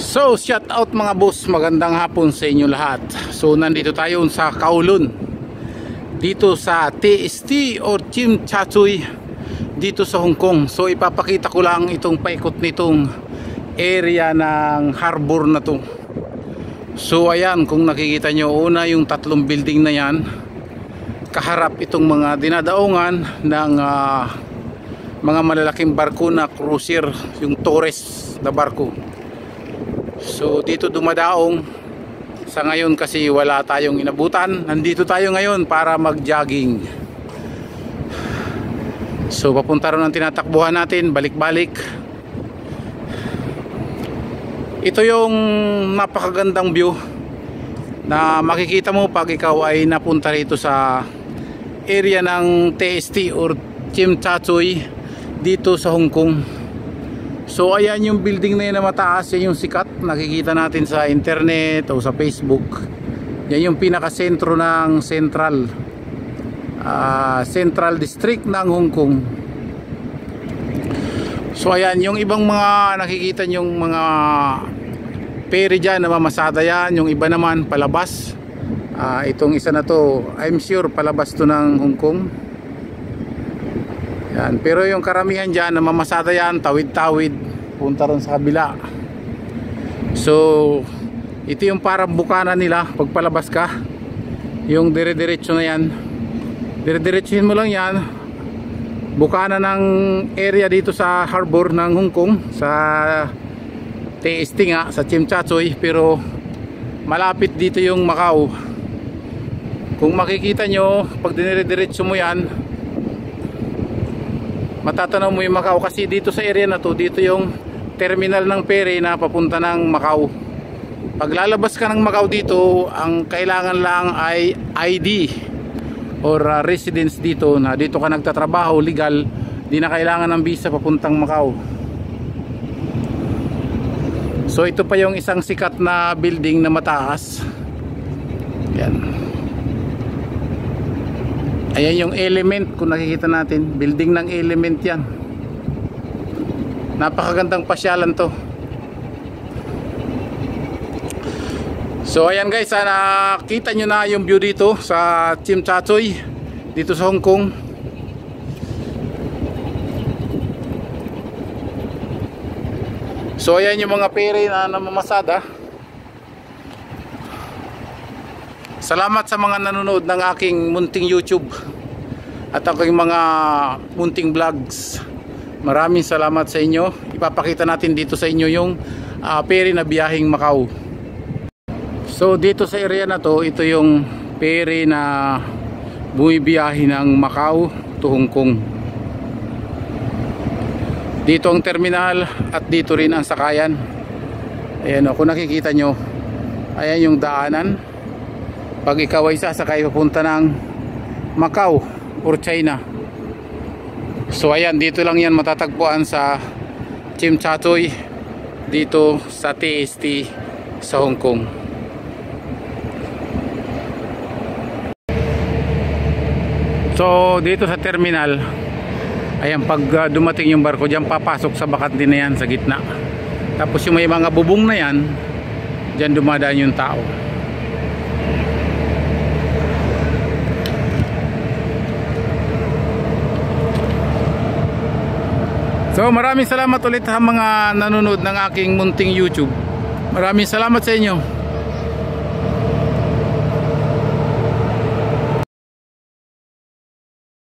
So shout out mga boss, magandang hapon sa inyo lahat. So nandito tayo sa Kowloon, dito sa TST or Tsim Sha Tsui, dito sa Hong Kong. So ipapakita ko lang itong paikot nitong area ng harbor na to. So ayan, kung nakikita nyo, una yung tatlong building na yan, kaharap itong mga dinadaungan ng mga malalaking barko na cruiser, yung Torres na barko. So dito dumadaong sa ngayon kasi wala tayong inabutan. Nandito tayo ngayon para mag-jogging. So papunta rin ang tinatakbuhan natin, balik-balik. Ito yung napakagandang view na makikita mo pag ikaw ay napunta rito sa area ng TST or Tsim Sha Tsui dito sa Hong Kong. So ayan yung building na yun na mataas, yan yung sikat, nakikita natin sa internet o sa Facebook. Yan yung pinakasentro ng Central District ng Hong Kong. So ayan, yung ibang mga nakikita yung mga ferry dyan na mamasada yan, yung iba naman palabas. Itong isa na to, I'm sure palabas to ng Hong Kong. Yan, pero yung karamihan dyan na mamasada yan, tawid-tawid, punta ron sa kabila. So ito yung parang bukana nila pag palabas ka, yung dire-diretso na yan, dire-diretsuhin mo lang yan, bukana ng area dito sa harbor ng Hong Kong, sa TST nga, sa Tsim Sha Tsui. Pero malapit dito yung Macau. Kung makikita nyo, pag dire-diretso mo yan, matatanaw mo yung Macau, kasi dito sa area na to, dito yung terminal ng ferry na papunta ng Macau. Pag lalabas ka ng Macau dito, ang kailangan lang ay ID or residence dito, na dito ka nagtatrabaho, legal, di na kailangan ng visa papuntang Macau. So ito pa yung isang sikat na building na mataas. Yan. Ayan yung Element, kung nakikita natin, building ng Element yan. Napakagandang pasyalan to. So ayan guys, nakita nyo na yung view dito sa Tsim Sha Tsui, dito sa Hong Kong. So ayan yung mga ferry na namamasada. Salamat sa mga nanonood ng aking munting YouTube at aking mga munting vlogs. Maraming salamat sa inyo. Ipapakita natin dito sa inyo yung ferry na biyaheng Macau. So dito sa area na to, ito yung ferry na bumibiyahe ng Macau to Hong Kong. Dito ang terminal at dito rin ang sakayan. Ayan o, kung nakikita nyo, ayan yung daanan pag ikaw ay sasakay papunta ng Macau or China. So ayan, dito lang yan matatagpuan sa Tsim Sha Tsui, dito sa TST sa Hong Kong. So dito sa terminal, ayan, pag dumating yung barko dyan, papasok sa bakante na yan sa gitna. Tapos yung may mga bubong na yan, dyan dumadaan yung tao. So maraming salamat ulit sa mga nanonood ng aking munting YouTube. Maraming salamat sa inyo.